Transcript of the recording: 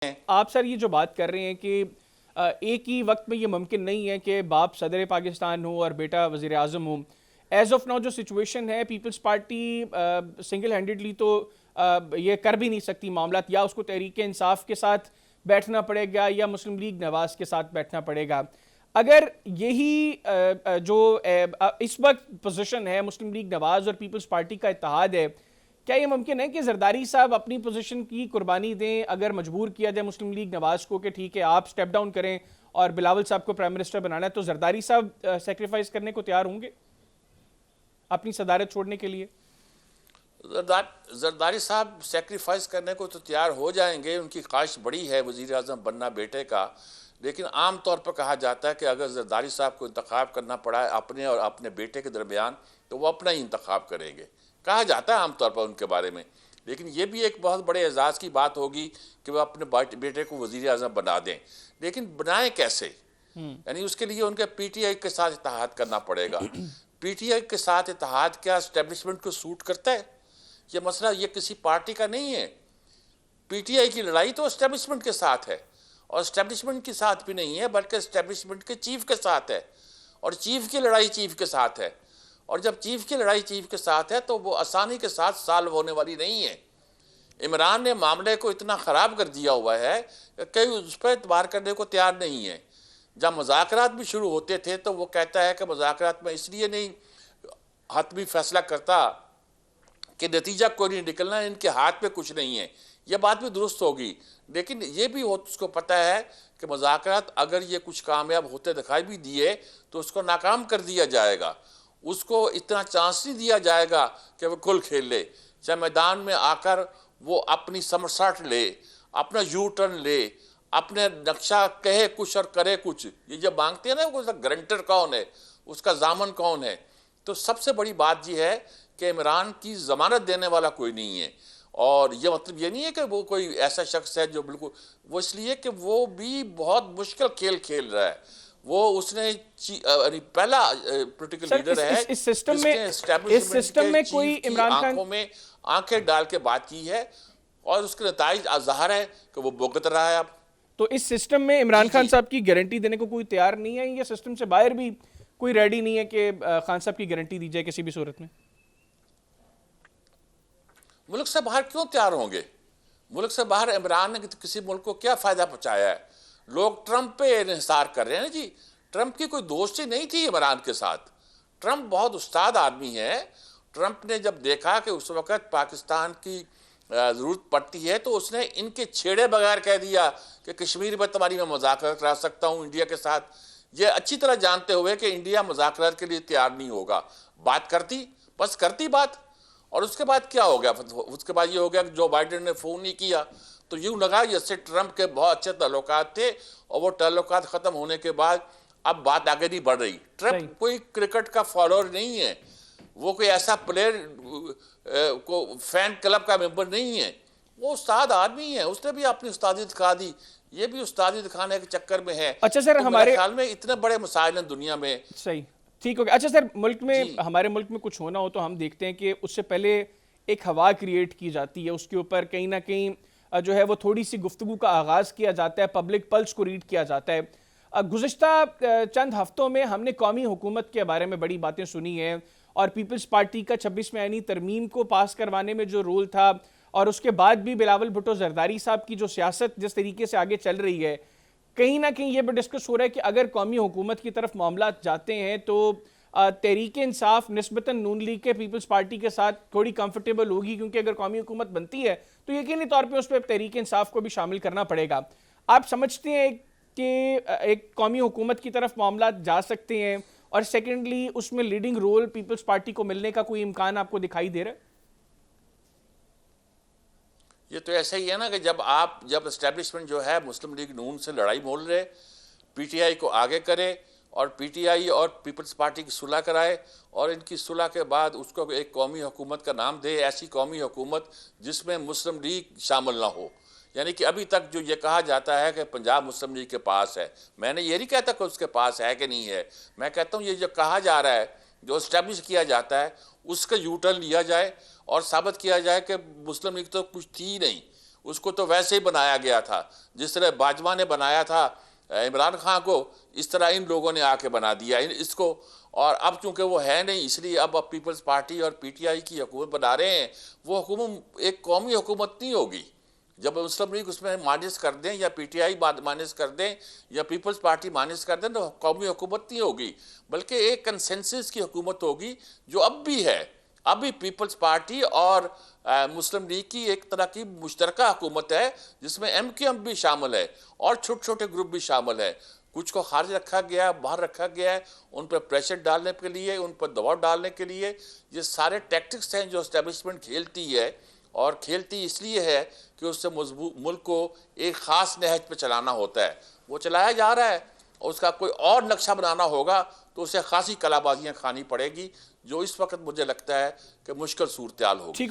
आप सर ये जो बात कर रहे हैं कि एक ही वक्त में ये मुमकिन नहीं है कि बाप सदर पाकिस्तान हो और बेटा वज़ीर आज़म हो। एज ऑफ नाउ जो सिचुएशन है, पीपल्स पार्टी सिंगल हैंडेडली तो ये कर भी नहीं सकती मामला, या उसको तहरीक इंसाफ के साथ बैठना पड़ेगा या मुस्लिम लीग नवाज के साथ बैठना पड़ेगा। अगर यही इस वक्त पोजीशन है, मुस्लिम लीग नवाज और पीपल्स पार्टी का इत्तेहाद है, क्या ये मुमकिन है कि जरदारी साहब अपनी पोजीशन की कुर्बानी दें? अगर मजबूर किया जाए मुस्लिम लीग नवाज को कि ठीक है आप स्टेप डाउन करें और बिलावल साहब को प्राइम मिनिस्टर बनाना है, तो जरदारी साहब सेक्रीफाइस करने को तैयार होंगे अपनी सदारत छोड़ने के लिए? जरदारी साहब सेक्रीफाइस करने को तो तैयार हो जाएंगे, उनकी ख्वाहिश बड़ी है वज़ीर आज़म बनना बेटे का। लेकिन आम तौर पर कहा जाता है कि अगर जरदारी साहब को इंतखाब करना पड़ा है अपने और अपने बेटे के दरमियान, तो वो अपना ही इंतखाब करेंगे, कहा जाता है आम तौर पर उनके बारे में। लेकिन ये भी एक बहुत बड़े एजाज़ की बात होगी कि वह अपने बेटे को वज़ीर आज़म बना दें। लेकिन बनाएं कैसे? यानी उसके लिए उनके पीटीआई के साथ इत्तेहाद करना पड़ेगा। पीटीआई के साथ इत्तेहाद क्या एस्टेब्लिशमेंट को सूट करता है? ये मसला ये किसी पार्टी का नहीं है। पीटीआई की लड़ाई तो एस्टेब्लिशमेंट के साथ है, और एस्टेब्लिशमेंट के साथ भी नहीं है बल्कि एस्टेब्लिशमेंट के चीफ के साथ है, और चीफ की लड़ाई चीफ के साथ है। और जब चीफ की लड़ाई चीफ के साथ है तो वो आसानी के साथ सॉल्व होने वाली नहीं है। इमरान ने मामले को इतना ख़राब कर दिया हुआ है कि कई उस पर एतबार करने को तैयार नहीं है। जब मुज़ाकरात भी शुरू होते थे तो वो कहता है कि मुज़ाकरात में इसलिए नहीं हतमी फैसला करता कि नतीजा कोई नहीं निकलना, इनके हाथ में कुछ नहीं है। ये बात भी दुरुस्त होगी, लेकिन ये भी उसको पता है कि मुज़ाकरात अगर ये कुछ कामयाब होते दिखाई भी दिए तो उसको नाकाम कर दिया जाएगा। उसको इतना चांस नहीं दिया जाएगा कि वो खुल खेल ले। चाहे मैदान में आकर वो अपनी समरसाट ले, अपना यू टर्न ले, अपने नक्शा कहे कुछ और करे कुछ। ये जब मांगते हैं ना उसका गारंटर कौन है, उसका जामन कौन है, तो सबसे बड़ी बात ये है कि इमरान की ज़मानत देने वाला कोई नहीं है। और ये मतलब ये नहीं है कि वो कोई ऐसा शख्स है जो बिल्कुल, वो इसलिए कि वो भी बहुत मुश्किल खेल खेल रहा है। वो उसने पहला पॉलिटिकल लीडर है इस सिस्टम में कोई इमरान खान आंखों में आंखें डाल के बात की है, और उसके नताइज ज़ाहिर है कि वो भुगत रहा है अब। तो इस सिस्टम में इमरान खान साहब की गारंटी देने को कोई तैयार नहीं है, या सिस्टम से बाहर भी कोई रेडी नहीं है कि खान साहब की गारंटी दी जाए किसी भी सूरत में? मुल्क से बाहर क्यों तैयार होंगे? मुल्क से बाहर इमरान ने किसी मुल्क को क्या फ़ायदा पहुंचाया है? लोग ट्रंप पे इन्हिसार कर रहे हैं जी। ट्रंप की कोई दोस्ती नहीं थी इमरान के साथ। ट्रंप बहुत उस्ताद आदमी है। ट्रंप ने जब देखा कि उस वक़्त पाकिस्तान की ज़रूरत पड़ती है तो उसने इनके छेड़े बगैर कह दिया कि कश्मीर में तुम्हारी मैं मुज़ाकरा करा सकता हूँ इंडिया के साथ। ये अच्छी तरह जानते हुए कि इंडिया मुज़ाकरात के लिए तैयार नहीं होगा। बात करती, बस करती बात। और उसके बाद क्या हो गया? उसके बाद ये हो गया कि जो बाइडेन ने फ़ोन नहीं किया, तो यूँ लगा जैसे ट्रंप के बहुत अच्छे ताल्लुकात थे, और वो ताल्लुकात ख़त्म होने के बाद अब बात आगे नहीं बढ़ रही। ट्रंप कोई क्रिकेट का फॉलोअर नहीं है, वो कोई ऐसा प्लेयर को फैन क्लब का मेंबर नहीं है। वो उस्ताद आदमी है, उसने भी अपनी उस्तादी दिखा दी, ये भी उस्तादी दिखाने के चक्कर में है। अच्छा सर, तो हमारे ख्याल में इतने बड़े मसाइल हैं दुनिया में। सही, ठीक हो गया। अच्छा सर, मुल्क में, हमारे मुल्क में कुछ होना हो तो हम देखते हैं कि उससे पहले एक हवा क्रिएट की जाती है, उसके ऊपर कहीं ना कहीं जो है वो थोड़ी सी गुफ्तगू का आगाज़ किया जाता है, पब्लिक पल्स को रीड किया जाता है। गुज़िश्ता चंद हफ्तों में हमने कौमी हुकूमत के बारे में बड़ी बातें सुनी हैं, और पीपल्स पार्टी का 26वें आईनी तरमीम को पास करवाने में जो रोल था, और उसके बाद भी बिलावल भुट्टो जरदारी साहब की जो सियासत जिस तरीके से आगे चल रही है, कहीं ना कहीं ये भी डिस्कस हो रहा है कि अगर कौमी हुकूमत की तरफ मामला जाते हैं तो तहरीक इंसाफ निस्बतन नून लीग के पीपल्स पार्टी के साथ थोड़ी कंफर्टेबल होगी, क्योंकि अगर कौमी हुकूमत बनती है तो यकीनी तौर पे उस पर तहरीक इंसाफ को भी शामिल करना पड़ेगा। आप समझते हैं कि एक कौमी हुकूमत की तरफ मामला जा सकते हैं, और सेकेंडली उसमें लीडिंग रोल पीपल्स पार्टी को मिलने का कोई इम्कान आपको दिखाई दे रहा है? ये तो ऐसा ही है ना कि जब एस्टेब्लिशमेंट जो है मुस्लिम लीग नून से लड़ाई मोल रहे, पीटीआई को आगे करे, और पीटीआई और पीपल्स पार्टी की सुलह कराए, और इनकी सुलह के बाद उसको एक कौमी हुकूमत का नाम दे, ऐसी कौमी हुकूमत जिसमें मुस्लिम लीग शामिल ना हो। यानी कि अभी तक जो ये कहा जाता है कि पंजाब मुस्लिम लीग के पास है, मैंने ये नहीं कहता कि उसके पास है कि नहीं है। मैं कहता हूँ ये जो कहा जा रहा है, जो इस्टेब्लिश किया जाता है, उसका यू टर्न लिया जाए और साबित किया जाए कि मुस्लिम लीग तो कुछ थी नहीं, उसको तो वैसे ही बनाया गया था जिस तरह बाजवा ने बनाया था इमरान खान को, इस तरह इन लोगों ने आके बना दिया इसको। और अब चूंकि वो है नहीं, इसलिए अब पीपल्स पार्टी और पीटीआई की हुकूमत बना रहे हैं। वो हुकूमत एक कौमी हुकूमत नहीं होगी। जब मुस्लिम लीग उसमें माइनस कर दें या पीटीआई माइनस कर दें या पीपल्स पार्टी माइनस कर दें तो कौमी हुकूमत नहीं होगी, बल्कि एक कंसेंसस की हुकूमत होगी जो अब भी है। अभी पीपल्स पार्टी और मुस्लिम लीग की एक तरह की मुश्तरका हुकूमत है जिसमें एमक्यूएम भी शामिल है और छोटे छोटे ग्रुप भी शामिल है। कुछ को खारिज रखा गया है, बाहर रखा गया है, उन पर प्रेशर डालने के लिए, उन पर दबाव डालने के लिए। ये सारे टैक्टिक्स हैं जो एस्टेब्लिशमेंट खेलती है, और खेलती इसलिए है कि उससे मजबूत मुल्क को एक ख़ास नहज पर चलाना होता है। वो चलाया जा रहा है, और उसका कोई और नक्शा बनाना होगा तो उसे खासी कलाबाजियाँ खानी पड़ेगी, जो इस वक्त मुझे लगता है कि मुश्किल सूरत हाल होगी।